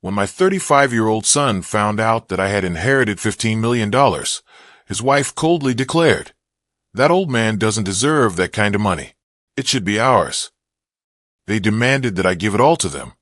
When my 35-year-old son found out that I had inherited $15 million, his wife coldly declared, "That old man doesn't deserve that kind of money. It should be ours." They demanded that I give it all to them,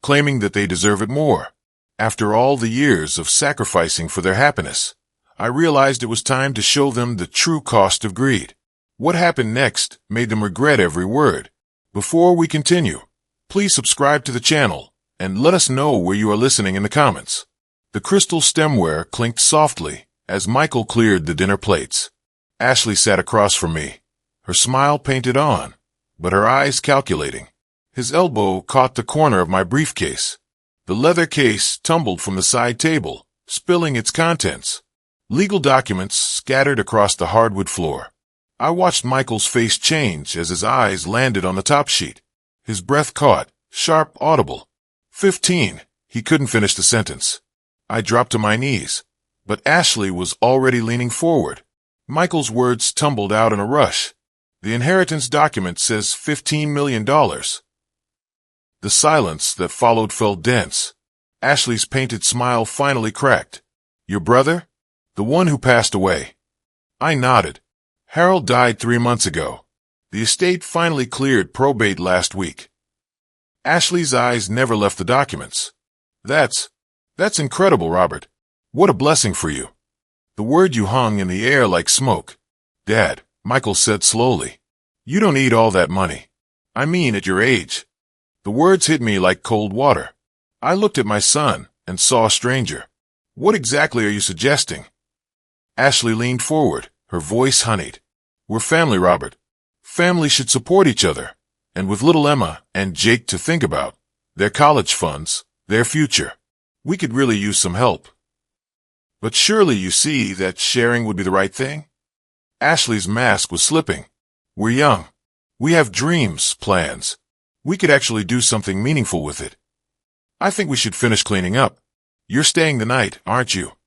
claiming that they deserve it more. After all the years of sacrificing for their happiness, I realized it was time to show them the true cost of greed. What happened next made them regret every word. Before we continue, please subscribe to the channel and let us know where you are listening in the comments. The crystal stemware clinked softly as Michael cleared the dinner plates. Ashley sat across from me, her smile painted on, but her eyes calculating. His elbow caught the corner of my briefcase. The leather case tumbled from the side table, spilling its contents. Legal documents scattered across the hardwood floor. I watched Michael's face change as his eyes landed on the top sheet. His breath caught, sharp, audible. 15. He couldn't finish the sentence. I dropped to my knees, but Ashley was already leaning forward. Michael's words tumbled out in a rush. "The inheritance document says $15 million. The silence that followed felt dense. Ashley's painted smile finally cracked. "Your brother? The one who passed away?" I nodded. "Harold died 3 months ago. The estate finally cleared probate last week." Ashley's eyes never left the documents. That's incredible, Robert. What a blessing for you." The word you hung in the air like smoke. "Dad," Michael said slowly, "you don't need all that money. I mean, at your age." The words hit me like cold water. I looked at my son and saw a stranger. "What exactly are you suggesting?" Ashley leaned forward, her voice honeyed. "We're family, Robert. Family should support each other. And with little Emma and Jake to think about, their college funds, their future, we could really use some help." "But surely you see that sharing would be the right thing?" Ashley's mask was slipping. "We're young. We have dreams, plans. We could actually do something meaningful with it. I think we should finish cleaning up. You're staying the night, aren't you?"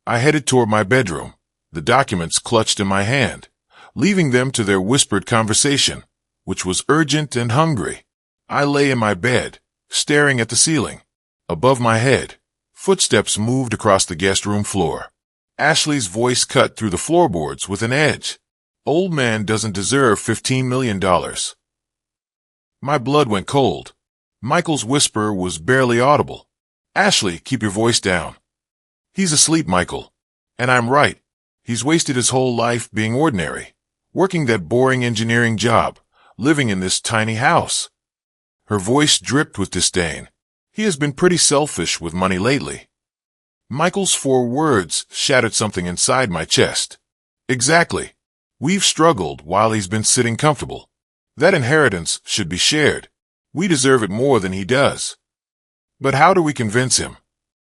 I headed toward my bedroom, the documents clutched in my hand, leaving them to their whispered conversation, which was urgent and hungry. I lay in my bed, staring at the ceiling. Above my head, footsteps moved across the guest room floor. Ashley's voice cut through the floorboards with an edge. "Old man doesn't deserve $15 million. My blood went cold. Michael's whisper was barely audible. "Ashley, keep your voice down." "He's asleep, Michael. And I'm right. He's wasted his whole life being ordinary, working that boring engineering job, living in this tiny house." Her voice dripped with disdain. "He has been pretty selfish with money lately." Michael's 4 words shattered something inside my chest. "Exactly. We've struggled while he's been sitting comfortable. That inheritance should be shared. We deserve it more than he does." "But how do we convince him?"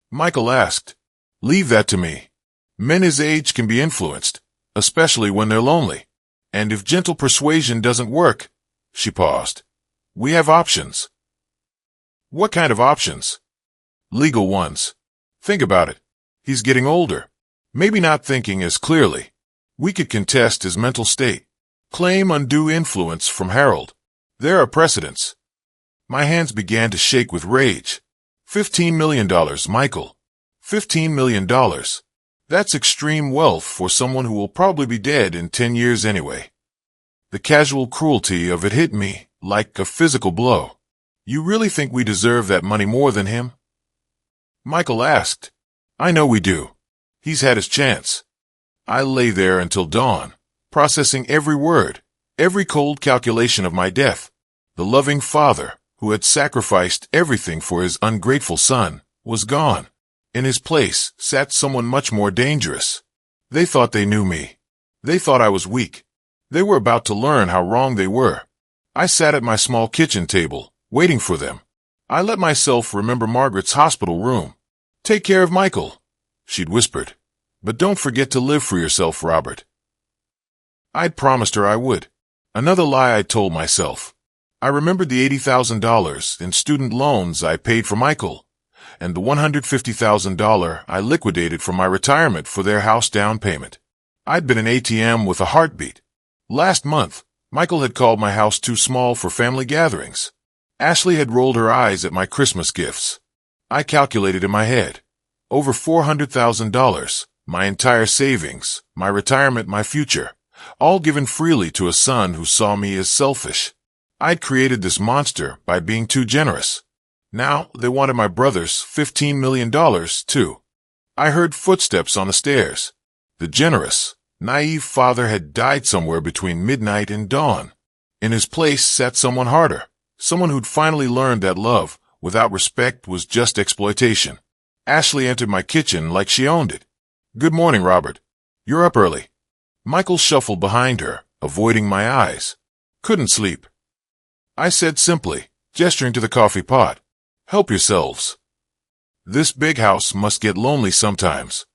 Michael asked. "Leave that to me. Men his age can be influenced, especially when they're lonely. And if gentle persuasion doesn't work," she paused, "we have options." "What kind of options?" "Legal ones. Think about it. He's getting older, maybe not thinking as clearly. We could contest his mental state, claim undue influence from Harold. There are precedents." My hands began to shake with rage. $15 million, Michael. $15 million. That's extreme wealth for someone who will probably be dead in 10 years anyway. The casual cruelty of it hit me like a physical blow. "You really think we deserve that money more than him?" Michael asked. "I know we do. He's had his chance." I lay there until dawn, processing every word, every cold calculation of my death. The loving father, who had sacrificed everything for his ungrateful son, was gone. In his place sat someone much more dangerous. They thought they knew me. They thought I was weak. They were about to learn how wrong they were. I sat at my small kitchen table, waiting for them. I let myself remember Margaret's hospital room. "Take care of Michael," she'd whispered. "But don't forget to live for yourself, Robert." I'd promised her I would. Another lie I told myself. I remembered the $80,000 in student loans I paid for Michael, and the $150,000 I liquidated from my retirement for their house down payment. I'd been an ATM with a heartbeat. Last month, Michael had called my house too small for family gatherings. Ashley had rolled her eyes at my Christmas gifts. I calculated in my head. Over $400,000, my entire savings, my retirement, my future, all given freely to a son who saw me as selfish. I'd created this monster by being too generous. Now they wanted my brother's $15 million, too. I heard footsteps on the stairs. The generous, naive father had died somewhere between midnight and dawn. In his place sat someone harder, someone who'd finally learned that love, without respect, was just exploitation. Ashley entered my kitchen like she owned it. "Good morning, Robert. You're up early." Michael shuffled behind her, avoiding my eyes. "Couldn't sleep," I said simply, gesturing to the coffee pot. "Help yourselves." This big house must get lonely sometimes.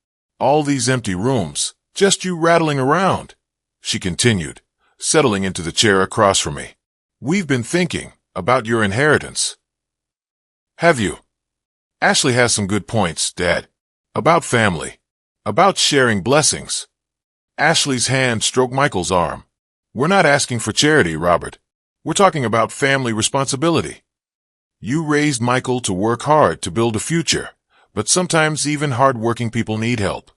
All these empty rooms, just you rattling around, she continued, settling into the chair across from me. "We've been thinking about your inheritance." "Have you?" "Ashley has some good points, Dad. About family. About sharing blessings." Ashley's hand stroked Michael's arm. "We're not asking for charity, Robert. We're talking about family responsibility. You raised Michael to work hard to build a future, but sometimes even hard-working people need help."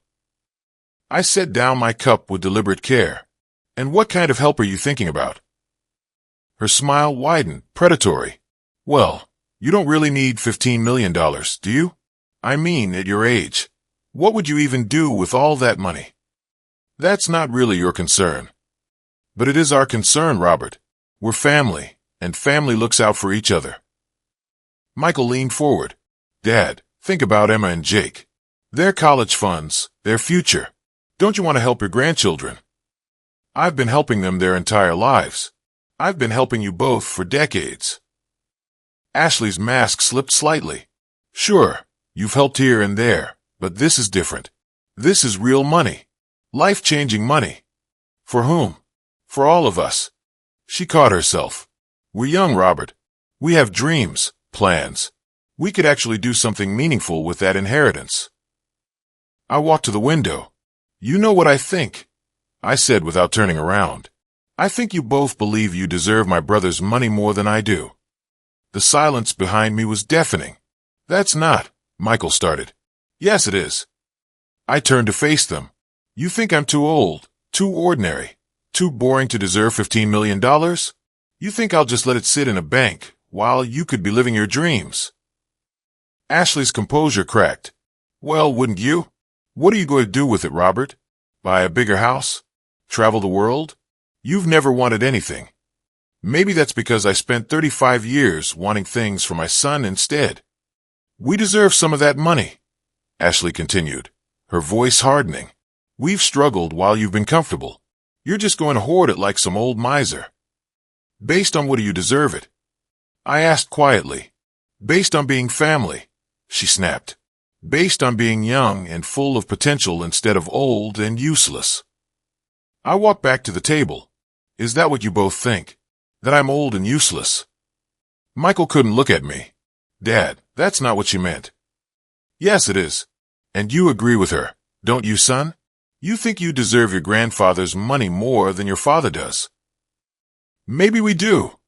I set down my cup with deliberate care. "And what kind of help are you thinking about?" Her smile widened, predatory. "Well, you don't really need $15 million, do you? I mean, at your age. What would you even do with all that money?" "That's not really your concern." "But it is our concern, Robert. We're family, and family looks out for each other." Michael leaned forward. "Dad, think about Emma and Jake. Their college funds, their future. Don't you want to help your grandchildren?" "I've been helping them their entire lives. I've been helping you both for decades." Ashley's mask slipped slightly. "Sure, you've helped here and there, but this is different. This is real money. Life-changing money. For whom? For all of us." She caught herself. "We're young, Robert. We have dreams, plans. We could actually do something meaningful with that inheritance." I walked to the window. "You know what I think," I said without turning around. "I think you both believe you deserve my brother's money more than I do." The silence behind me was deafening. "That's not," Michael started. "Yes, it is." I turned to face them. "You think I'm too old, too ordinary, too boring to deserve $15 million? You think I'll just let it sit in a bank while you could be living your dreams?" Ashley's composure cracked. "Well, wouldn't you? What are you going to do with it, Robert? Buy a bigger house? Travel the world? You've never wanted anything. Maybe that's because I spent 35 years wanting things for my son instead. We deserve some of that money," Ashley continued, her voice hardening. "We've struggled while you've been comfortable. You're just going to hoard it like some old miser." "Based on what do you deserve it?" I asked quietly. "Based on being family," she snapped. "Based on being young and full of potential instead of old and useless." I walked back to the table. "Is that what you both think? That I'm old and useless?" Michael couldn't look at me. "Dad, that's not what she meant." "Yes, it is. And you agree with her, don't you, son? You think you deserve your grandfather's money more than your father does." "Maybe we do,"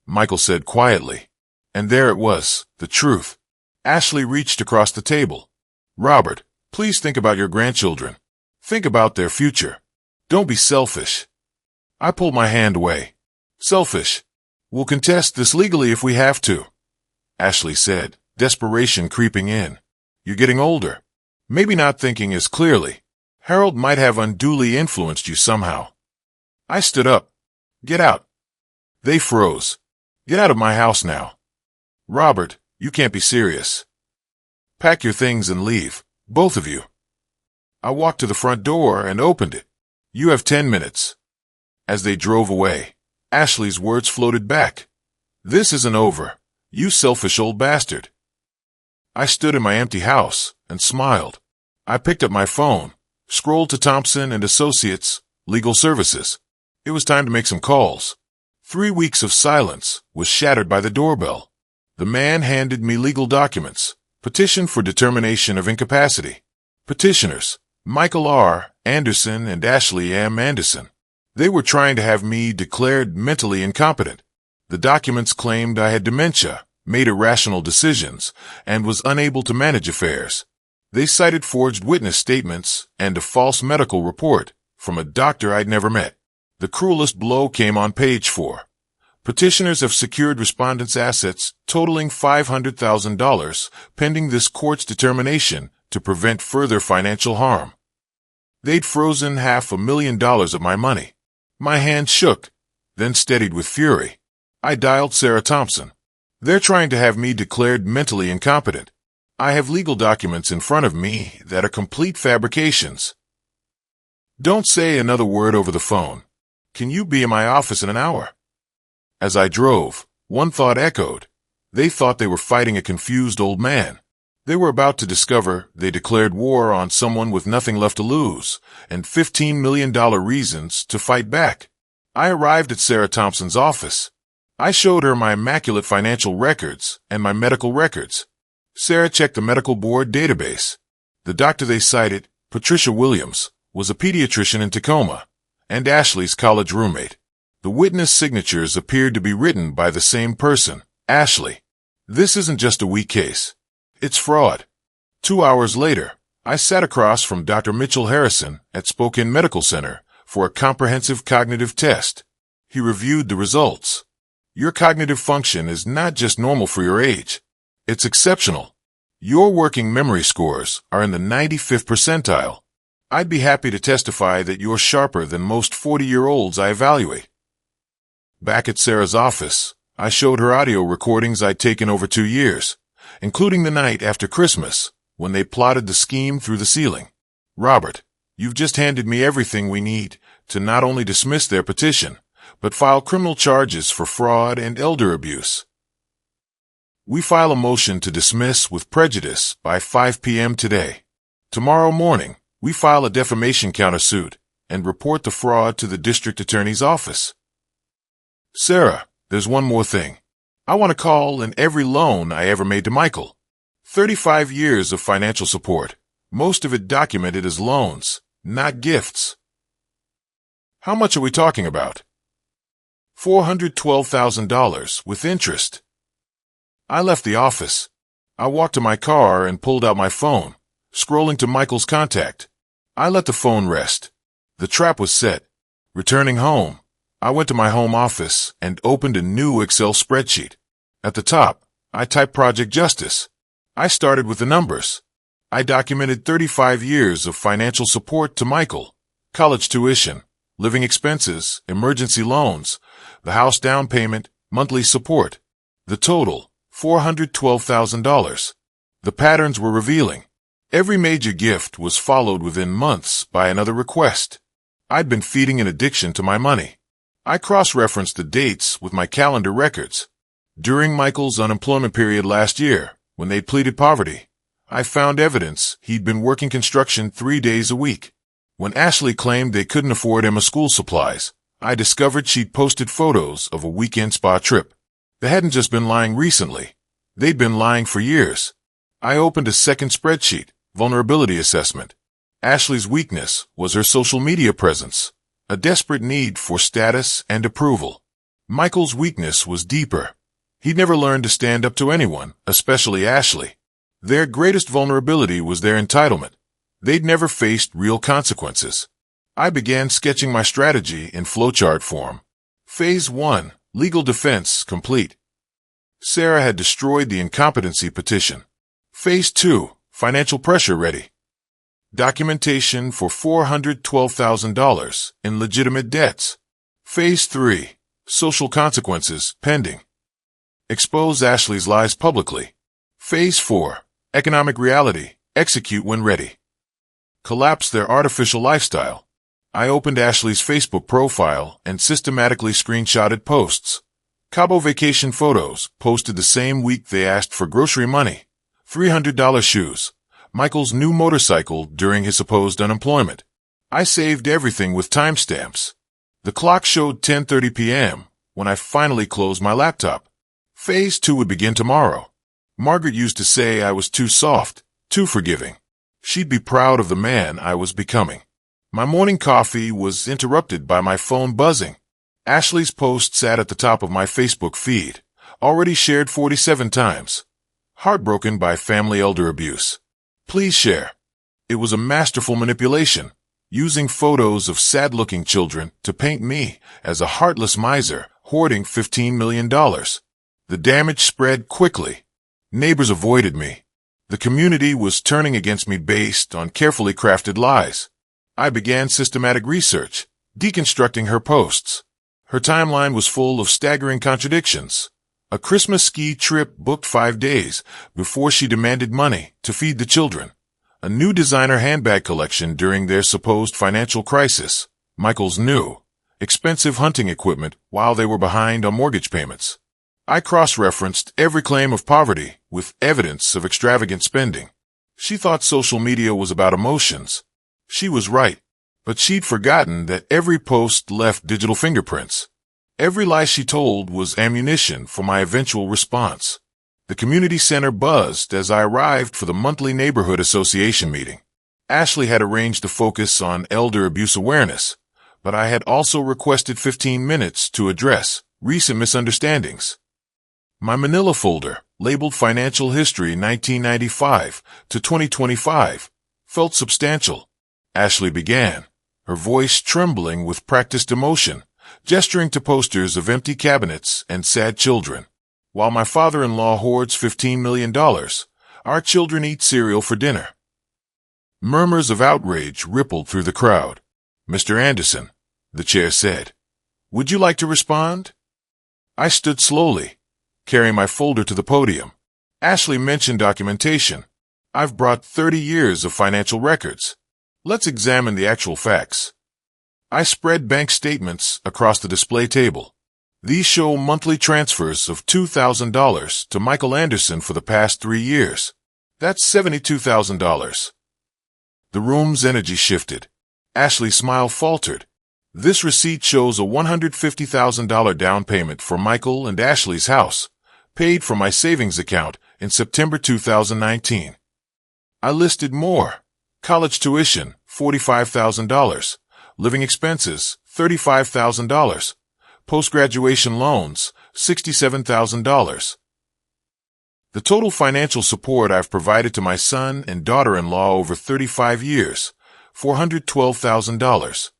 Michael said quietly. And there it was, the truth. Ashley reached across the table. "Robert, please think about your grandchildren. Think about their future. Don't be selfish." I pulled my hand away. "Selfish? We'll contest this legally if we have to," Ashley said, desperation creeping in. "You're getting older. Maybe not thinking as clearly. Harold might have unduly influenced you somehow." I stood up. "Get out." They froze. "Get out of my house now." "Robert, you can't be serious." "Pack your things and leave, both of you." I walked to the front door and opened it. "You have 10 minutes. As they drove away, Ashley's words floated back. "This isn't over, you selfish old bastard." I stood in my empty house and smiled. I picked up my phone, scrolled to Thompson and Associates, Legal Services. It was time to make some calls. 3 weeks of silence was shattered by the doorbell. The man handed me legal documents. Petition for determination of incapacity. Petitioners, Michael R. Anderson and Ashley M. Anderson. They were trying to have me declared mentally incompetent. The documents claimed I had dementia, made irrational decisions, and was unable to manage affairs. They cited forged witness statements and a false medical report from a doctor I'd never met. The cruelest blow came on page 4. Petitioners have secured respondents' assets totaling $500,000 pending this court's determination to prevent further financial harm. They'd frozen $500,000 of my money. My hand shook, then steadied with fury. I dialed Sarah Thompson. They're trying to have me declared mentally incompetent. I have legal documents in front of me that are complete fabrications. Don't say another word over the phone. Can you be in my office in an hour? As I drove, one thought echoed. They thought they were fighting a confused old man. They were about to discover they declared war on someone with nothing left to lose and $15 million reasons to fight back. I arrived at Sarah Thompson's office. I showed her my immaculate financial records and my medical records. Sarah checked the medical board database. The doctor they cited, Patricia Williams, was a pediatrician in Tacoma and Ashley's college roommate. The witness signatures appeared to be written by the same person, Ashley. This isn't just a weak case. It's fraud. 2 hours later, I sat across from Dr. Mitchell Harrison at Spokane Medical Center for a comprehensive cognitive test. He reviewed the results. Your cognitive function is not just normal for your age. It's exceptional. Your working memory scores are in the 95th percentile. I'd be happy to testify that you're sharper than most 40-year-olds I evaluate. Back at Sarah's office, I showed her audio recordings I'd taken over 2 years, including the night after Christmas, when they plotted the scheme through the ceiling. Robert, you've just handed me everything we need to not only dismiss their petition, but file criminal charges for fraud and elder abuse. We file a motion to dismiss with prejudice by 5 p.m. today. Tomorrow morning, we file a defamation countersuit and report the fraud to the district attorney's office. Sarah, there's one more thing. I want to call in every loan I ever made to Michael. 35 years of financial support, most of it documented as loans, not gifts. How much are we talking about? $412,000 with interest. I left the office. I walked to my car and pulled out my phone, scrolling to Michael's contact. I let the phone rest. The trap was set. Returning home, I went to my home office and opened a new Excel spreadsheet. At the top, I typed Project Justice. I started with the numbers. I documented 35 years of financial support to Michael, college tuition, living expenses, emergency loans, the house down payment, monthly support. The total, $412,000. The patterns were revealing. Every major gift was followed within months by another request. I'd been feeding an addiction to my money. I cross-referenced the dates with my calendar records. During Michael's unemployment period last year, when they pleaded poverty, I found evidence he'd been working construction 3 days a week. When Ashley claimed they couldn't afford Emma school supplies, I discovered she'd posted photos of a weekend spa trip. They hadn't just been lying recently. They'd been lying for years. I opened a second spreadsheet, vulnerability assessment. Ashley's weakness was her social media presence, a desperate need for status and approval. Michael's weakness was deeper. He'd never learned to stand up to anyone, especially Ashley. Their greatest vulnerability was their entitlement. They'd never faced real consequences. I began sketching my strategy in flowchart form. Phase 1, legal defense complete. Sarah had destroyed the incompetency petition. Phase 2, financial pressure ready. Documentation for $412,000 in legitimate debts. Phase 3, social consequences pending. Expose Ashley's lies publicly. Phase 4, economic reality, execute when ready. Collapse their artificial lifestyle. I opened Ashley's Facebook profile and systematically screenshotted posts. Cabo vacation photos posted the same week they asked for grocery money. $300 shoes. Michael's new motorcycle during his supposed unemployment. I saved everything with timestamps. The clock showed 10:30 p.m. when I finally closed my laptop. Phase 2 would begin tomorrow. Margaret used to say I was too soft, too forgiving. She'd be proud of the man I was becoming. My morning coffee was interrupted by my phone buzzing. Ashley's post sat at the top of my Facebook feed, Already shared 47 times. Heartbroken by family elder abuse. Please share. It was a masterful manipulation, using photos of sad-looking children to paint me as a heartless miser hoarding $15 million. The damage spread quickly. Neighbors avoided me. The community was turning against me based on carefully crafted lies. I began systematic research, deconstructing her posts. Her timeline was full of staggering contradictions. A Christmas ski trip booked 5 days before she demanded money to feed the children. A new designer handbag collection during their supposed financial crisis. Michael's new, expensive hunting equipment while they were behind on mortgage payments. I cross-referenced every claim of poverty with evidence of extravagant spending. She thought social media was about emotions. She was right, but she'd forgotten that every post left digital fingerprints. Every lie she told was ammunition for my eventual response. The community center buzzed as I arrived for the monthly neighborhood association meeting. Ashley had arranged to focus on elder abuse awareness, but I had also requested 15 minutes to address recent misunderstandings. My manila folder, labeled Financial History 1995 to 2025, felt substantial. Ashley began, her voice trembling with practiced emotion, gesturing to posters of empty cabinets and sad children. While my father-in-law hoards $15 million, our children eat cereal for dinner. Murmurs of outrage rippled through the crowd. Mr. Anderson, the chair said, would you like to respond? I stood slowly, carrying my folder to the podium. Ashley mentioned documentation. I've brought 30 years of financial records. Let's examine the actual facts. I spread bank statements across the display table. These show monthly transfers of $2,000 to Michael Anderson for the past 3 years. That's $72,000. The room's energy shifted. Ashley's smile faltered. This receipt shows a $150,000 down payment for Michael and Ashley's house, paid from my savings account in September 2019. I listed more. College tuition, $45,000. Living expenses, $35,000. Post-graduation loans, $67,000. The total financial support I've provided to my son and daughter-in-law over 35 years, $412,000.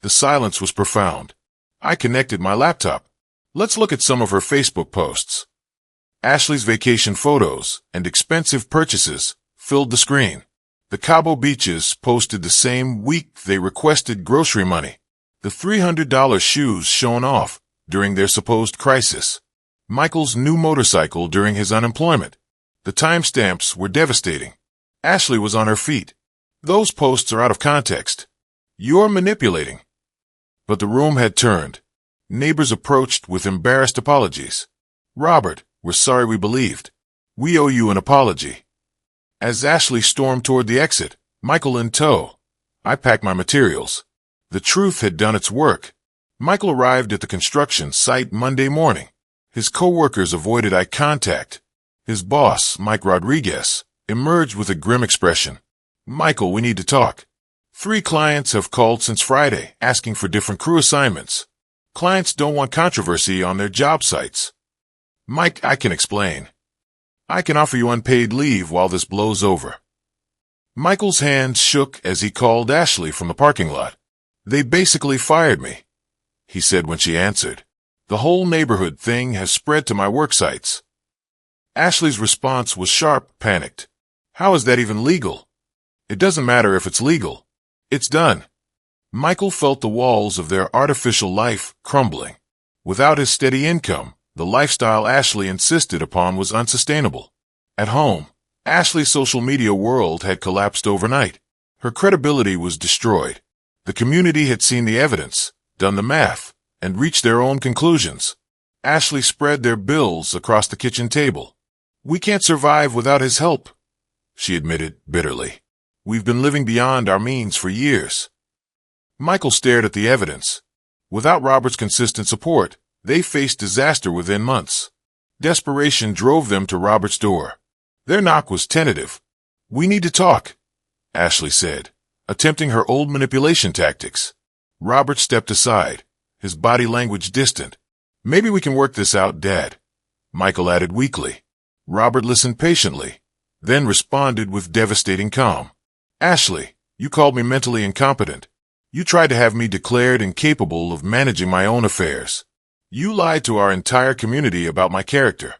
The silence was profound. I connected my laptop. Let's look at some of her Facebook posts. Ashley's vacation photos and expensive purchases filled the screen. The Cabo Beaches posted the same week they requested grocery money. The $300 shoes shown off during their supposed crisis. Michael's new motorcycle during his unemployment. The timestamps were devastating. Ashley was on her feet. Those posts are out of context. You're manipulating. But the room had turned. Neighbors approached with embarrassed apologies. Robert, we're sorry we believed. We owe you an apology. As Ashley stormed toward the exit, Michael in tow, I packed my materials. The truth had done its work. Michael arrived at the construction site Monday morning. His co-workers avoided eye contact. His boss, Mike Rodriguez, emerged with a grim expression. Michael, we need to talk. 3 clients have called since Friday, asking for different crew assignments. Clients don't want controversy on their job sites. Mike, I can explain. I can offer you unpaid leave while this blows over. Michael's hands shook as he called Ashley from the parking lot. They basically fired me, he said when she answered. The whole neighborhood thing has spread to my work sites. Ashley's response was sharp, panicked. How is that even legal? It doesn't matter if it's legal. It's done. Michael felt the walls of their artificial life crumbling. Without his steady income, the lifestyle Ashley insisted upon was unsustainable. At home, Ashley's social media world had collapsed overnight. Her credibility was destroyed. The community had seen the evidence, done the math, and reached their own conclusions. Ashley spread their bills across the kitchen table. We can't survive without his help, she admitted bitterly. We've been living beyond our means for years. Michael stared at the evidence. Without Robert's consistent support, they faced disaster within months. Desperation drove them to Robert's door. Their knock was tentative. We need to talk, Ashley said, attempting her old manipulation tactics. Robert stepped aside, his body language distant. Maybe we can work this out, Dad, Michael added weakly. Robert listened patiently, then responded with devastating calm. Ashley, you called me mentally incompetent. You tried to have me declared incapable of managing my own affairs. You lied to our entire community about my character.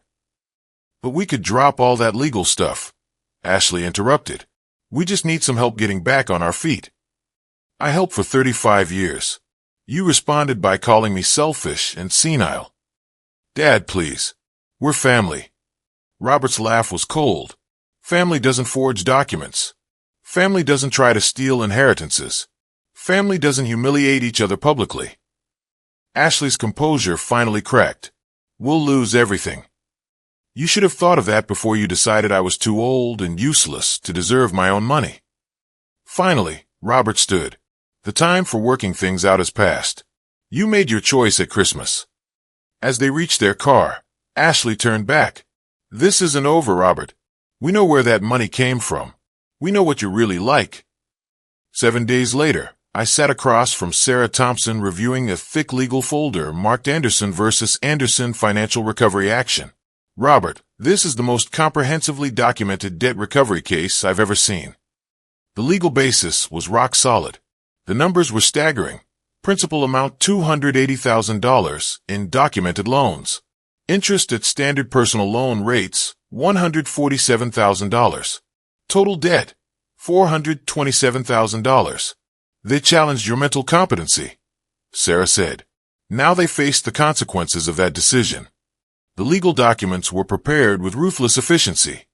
But we could drop all that legal stuff, Ashley interrupted. We just need some help getting back on our feet. I helped for 35 years. You responded by calling me selfish and senile. Dad, please. We're family. Robert's laugh was cold. Family doesn't forge documents. Family doesn't try to steal inheritances. Family doesn't humiliate each other publicly. Ashley's composure finally cracked. We'll lose everything. You should have thought of that before you decided I was too old and useless to deserve my own money. Finally, Robert stood. The time for working things out has passed. You made your choice at Christmas. As they reached their car, Ashley turned back. This isn't over, Robert. We know where that money came from. We know what you're really like. 7 days later, I sat across from Sarah Thompson reviewing a thick legal folder marked Anderson versus Anderson Financial Recovery Action. Robert, this is the most comprehensively documented debt recovery case I've ever seen. The legal basis was rock solid. The numbers were staggering. Principal amount $280,000 in documented loans. Interest at standard personal loan rates, $147,000. Total debt, $427,000. They challenged your mental competency, Sarah said. Now they faced the consequences of that decision. The legal documents were prepared with ruthless efficiency.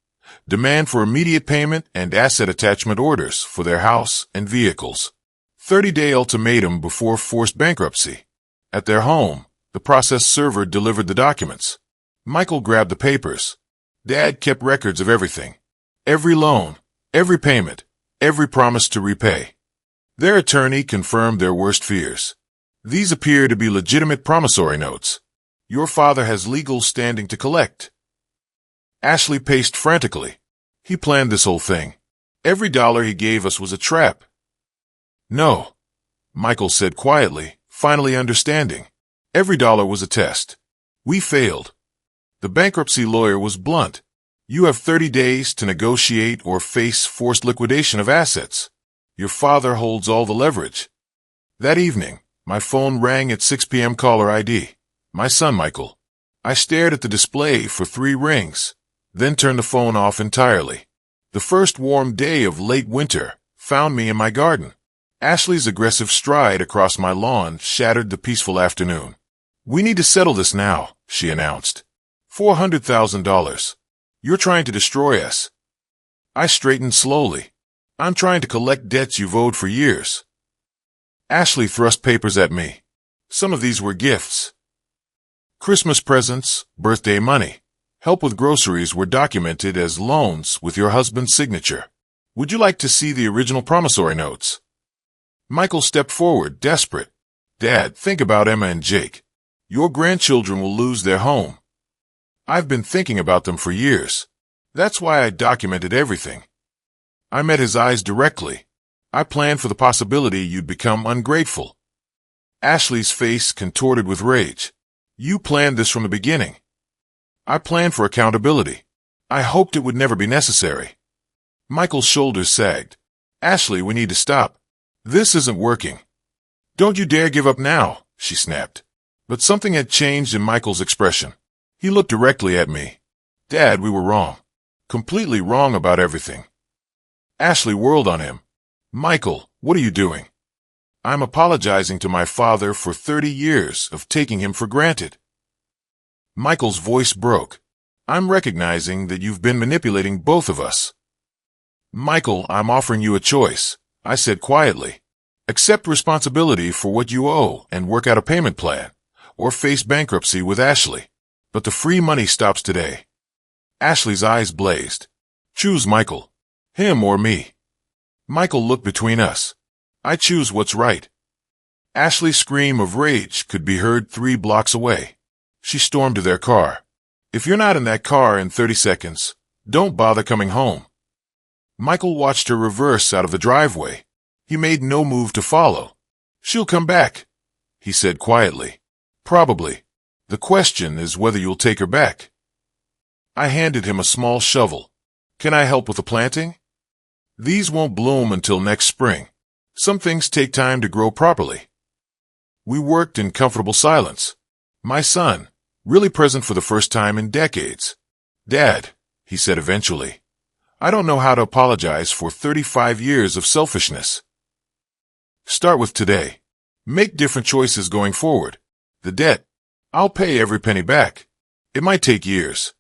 Demand for immediate payment and asset attachment orders for their house and vehicles. 30-day ultimatum before forced bankruptcy. At their home, the process server delivered the documents. Michael grabbed the papers. Dad kept records of everything. Every loan, every payment, every promise to repay. Their attorney confirmed their worst fears. These appear to be legitimate promissory notes. Your father has legal standing to collect. Ashley paced frantically. He planned this whole thing. Every dollar he gave us was a trap. No, Michael said quietly, finally understanding. Every dollar was a test. We failed. The bankruptcy lawyer was blunt. You have 30 days to negotiate or face forced liquidation of assets. Your father holds all the leverage. That evening, my phone rang at 6 p.m. caller ID. My son, Michael. I stared at the display for 3 rings, then turned the phone off entirely. The first warm day of late winter found me in my garden. Ashley's aggressive stride across my lawn shattered the peaceful afternoon. We need to settle this now, she announced. $400,000. You're trying to destroy us. I straightened slowly. I'm trying to collect debts you've owed for years. Ashley thrust papers at me. Some of these were gifts. Christmas presents, birthday money, help with groceries were documented as loans with your husband's signature. Would you like to see the original promissory notes? Michael stepped forward, desperate. Dad, think about Emma and Jake. Your grandchildren will lose their home. I've been thinking about them for years. That's why I documented everything. I met his eyes directly. I planned for the possibility you'd become ungrateful. Ashley's face contorted with rage. You planned this from the beginning. I planned for accountability. I hoped it would never be necessary. Michael's shoulders sagged. Ashley, we need to stop. This isn't working. Don't you dare give up now, she snapped. But something had changed in Michael's expression. He looked directly at me. Dad, we were wrong. Completely wrong about everything. Ashley whirled on him. Michael, what are you doing? I'm apologizing to my father for 30 years of taking him for granted. Michael's voice broke. I'm recognizing that you've been manipulating both of us. Michael, I'm offering you a choice, I said quietly. Accept responsibility for what you owe and work out a payment plan, or face bankruptcy with Ashley. But the free money stops today. Ashley's eyes blazed. Choose Michael. Him or me. Michael looked between us. I choose what's right. Ashley's scream of rage could be heard 3 blocks away. She stormed to their car. If you're not in that car in 30 seconds, don't bother coming home. Michael watched her reverse out of the driveway. He made no move to follow. She'll come back, he said quietly. Probably. The question is whether you'll take her back. I handed him a small shovel. Can I help with the planting? These won't bloom until next spring. Some things take time to grow properly. We worked in comfortable silence. My son, really present for the first time in decades. Dad, he said eventually, I don't know how to apologize for 35 years of selfishness. Start with today. Make different choices going forward. The debt, I'll pay every penny back. It might take years.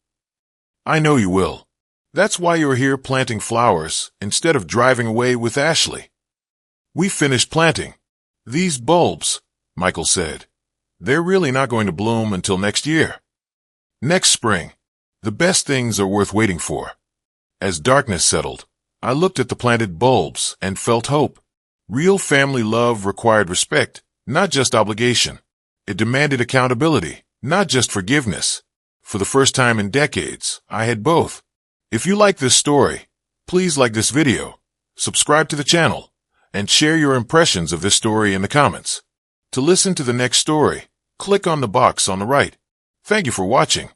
I know you will. That's why you're here planting flowers instead of driving away with Ashley. We finished planting. These bulbs, Michael said. They're really not going to bloom until next year. Next spring. The best things are worth waiting for. As darkness settled, I looked at the planted bulbs and felt hope. Real family love required respect, not just obligation. It demanded accountability, not just forgiveness. For the first time in decades, I had both. If you like this story, please like this video, subscribe to the channel, and share your impressions of this story in the comments. To listen to the next story, click on the box on the right. Thank you for watching.